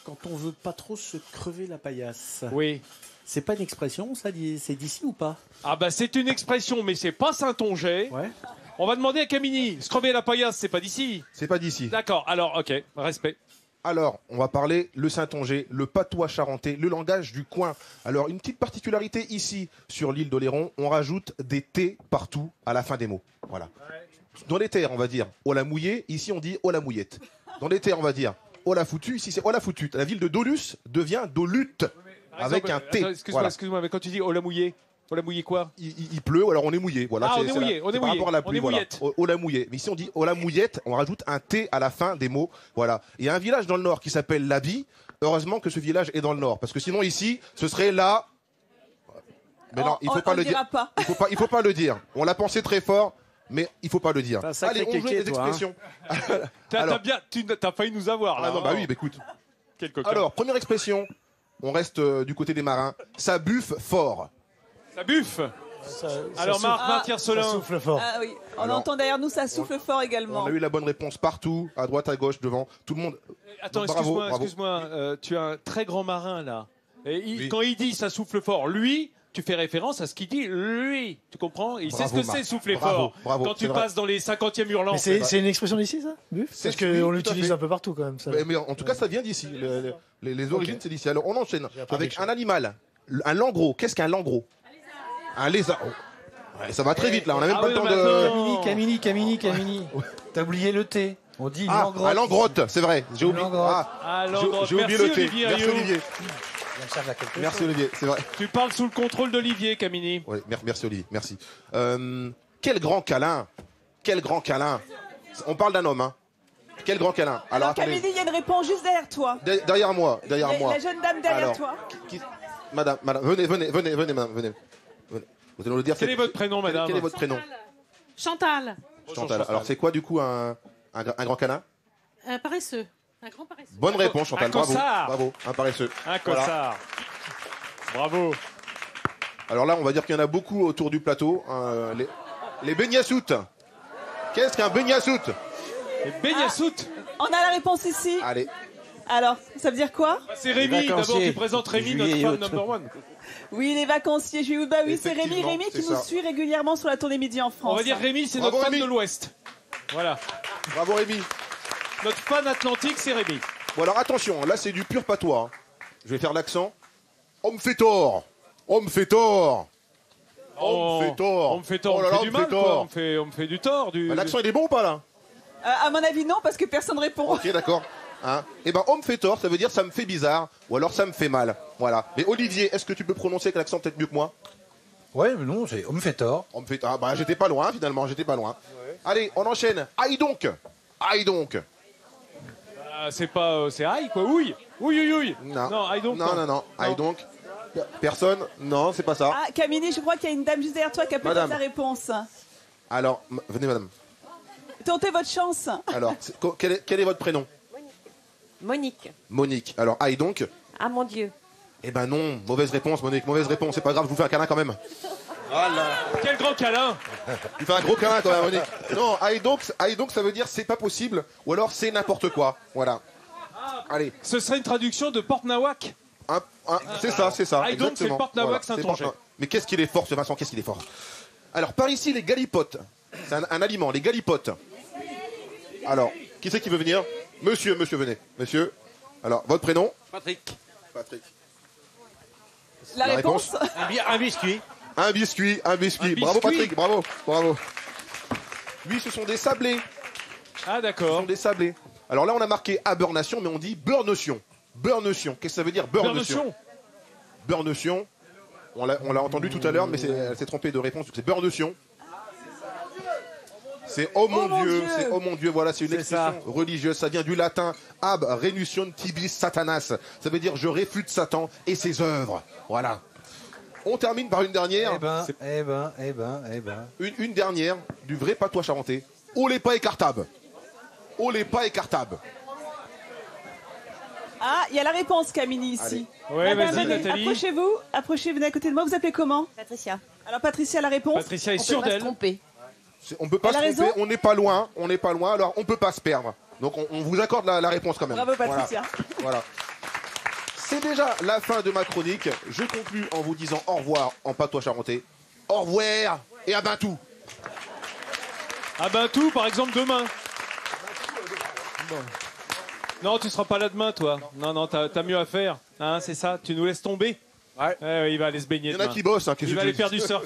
Quand on veut pas trop se crever la paillasse. Oui. C'est pas une expression, ça, c'est d'ici ou pas? Ah bah c'est une expression, mais c'est pas Saintongeais. Ouais. On va demander à Camini. Se crever la paillasse, c'est pas d'ici. C'est pas d'ici. D'accord, alors, ok, respect. Alors, on va parler le Saintongeais, le patois charentais, le langage du coin. Alors, une petite particularité ici, sur l'île d'Oléron, on rajoute des T partout à la fin des mots. Voilà. Dans les terres, on va dire « oh la mouillée », ici on dit « oh la mouillette ». Dans les terres, on va dire « oh la foutue », ici c'est « oh la foutue ». La ville de Dolus devient Dolute, avec un T. Excuse-moi, mais quand tu dis « oh la mouillée », oh la mouillée quoi? Il pleut, alors on est mouillé. Voilà, on est mouillé, on est par mouillé. rapport à la pluie, voilà. Oh la mouillée. Mais ici on dit oh la mouillette, on rajoute un T à la fin des mots. Voilà. Il y a un village dans le nord qui s'appelle Labi. Heureusement que ce village est dans le nord, parce que sinon ici, ce serait là. Mais non, il faut pas le dire. Il faut pas le dire. On l'a pensé très fort, mais il faut pas le dire. Allez, on joue des expressions. T'as failli nous avoir là. Ah non, bah oui, bah écoute. Quel coquin. Alors, première expression. On reste du côté des marins. Ça buffe fort. Ça buffe. Alors Marc Tiercelin. Ça souffle fort. Ah oui, on entend derrière nous, ça souffle fort également. On a eu la bonne réponse partout, à droite, à gauche, devant, tout le monde. Attends, excuse-moi, tu as un très grand marin là. Et Oui. quand il dit ça souffle fort, lui, tu fais référence à ce qu'il dit lui. Tu comprends? Il sait ce que c'est souffler fort. Bravo, quand tu passes dans les 50e hurlants. C'est une expression d'ici, ça? Parce qu'on l'utilise un peu partout quand même. Ça. Mais en tout cas, ça vient d'ici. Les origines, c'est d'ici. Alors, on enchaîne avec un animal. Un langros. Qu'est-ce qu'un langros? Un lézard. Ouais, ça va très vite là, on a même pas le temps de. Camini. T'as oublié le T. On dit langrotte. Ah, langrotte, c'est vrai. J'ai oublié. J'ai oublié le T. Merci Olivier. Merci Olivier, c'est vrai. Tu parles sous le contrôle d'Olivier, Camini. Oui, merci Olivier, merci. Quel grand câlin. Quel grand câlin. On parle d'un homme, hein. Quel grand câlin. Alors Camini, il y a une réponse juste derrière toi. Derrière moi. La jeune dame derrière toi. Madame, venez, madame, venez. Vous allez nous dire. Quel est votre prénom, madame? Quel est votre prénom? Chantal. Chantal. Alors c'est quoi du coup un grand câlin? Un paresseux. Un grand paresseux. Bonne réponse, Chantal. Bravo. Un paresseux. Un cossard. Voilà. Bravo. Alors là, on va dire qu'il y en a beaucoup autour du plateau. Les beignassoutes. Qu'est-ce qu'un beignassoute? Les beignassoutes. On a la réponse ici. Allez. Alors, ça veut dire quoi? C'est Rémi. D'abord, tu présentes Rémi, notre fan number one. Oui, les vacanciers juillet. Bah oui, c'est Rémi qui nous suit régulièrement sur la tournée Midi en France. On va dire Rémi, c'est notre fan de l'Ouest. Voilà. Bravo Rémi. Notre fan atlantique, c'est Rémi. Bon alors attention, là c'est du pur patois. Je vais faire l'accent. On me fait tort. On me fait tort. On me fait tort. On me fait tort. Oh là là, on me fait du mal, quoi. On me fait du tort. L'accent il est bon ou pas là? À mon avis non, parce que personne répond. Ok, d'accord. Hein, eh ben, on me fait tort, ça veut dire ça me fait bizarre, ou alors ça me fait mal. Voilà. Mais Olivier, est-ce que tu peux prononcer avec l'accent peut-être mieux que moi? Ouais, mais non, on me fait tort. On me fait tort. Ah, bah, j'étais pas loin, finalement, j'étais pas loin. Ouais. Allez, on enchaîne. Aïe donc. Aïe donc. C'est pas. C'est aïe, quoi. Oui. Non, aïe donc. Non. Aïe donc. Personne? Non, c'est pas ça. Ah, Camini, je crois qu'il y a une dame juste derrière toi qui a peut-être la réponse. Alors, venez, madame. Tentez votre chance. Alors, quel est votre prénom? Monique. Alors, aïe donc. Ah mon Dieu. Eh ben non, mauvaise réponse, Monique, mauvaise réponse. C'est pas grave, je vous fais un câlin quand même. Voilà. Quel grand câlin. Il fait un gros câlin quand même, Monique. Non, aïe donc, ça veut dire c'est pas possible, ou alors c'est n'importe quoi. Voilà. Allez. Ce serait une traduction de Porte-Nawak. C'est ça. Aïe donc, c'est Porte-Nawak, Saint-Onge. Mais qu'est-ce qu'il est fort, ce Vincent, qu'est-ce qu'il est fort. Alors, par ici, les galipotes. C'est un aliment, les galipotes. Alors, qui c'est qui veut venir? Monsieur, venez. Monsieur. Alors, votre prénom? Patrick. La réponse? Un biscuit. Un biscuit. Bravo, Patrick, bravo. Oui, ce sont des sablés. Ah, d'accord. Ce sont des sablés. Alors là, on a marqué Abernation, mais on dit beurre-notion. Qu'est-ce que ça veut dire, beurre-notion? Beurre-notion. On l'a entendu tout à l'heure, mais elle s'est trompée de réponse. C'est beurre-notion. C'est oh mon Dieu, voilà, c'est une expression religieuse, ça vient du latin ab renution tibis satanas, ça veut dire je réfute Satan et ses œuvres, voilà. On termine par une dernière. Une dernière du vrai patois charentais. Oh les pas écartables. Ah, il y a la réponse, Camini, ici. Ouais, vas-y, Nathalie. Approchez, venez à côté de moi. Vous appelez comment? Patricia. Alors, Patricia, la réponse? Patricia est sûre d'elle. On peut pas se tromper, on n'est pas loin, alors on peut pas se perdre. Donc on vous accorde la réponse quand même. Bravo, Patricia. Voilà. C'est déjà la fin de ma chronique. Je conclus en vous disant au revoir en patois charentais. Au revoir et à bientôt. À bientôt, par exemple, demain. Bon. Non, tu seras pas là demain, toi. Non, t'as mieux à faire. Hein, c'est ça, tu nous laisses tomber. Ouais. Il va aller se baigner. Il y en a qui bossent. Hein, il va aller faire du surf.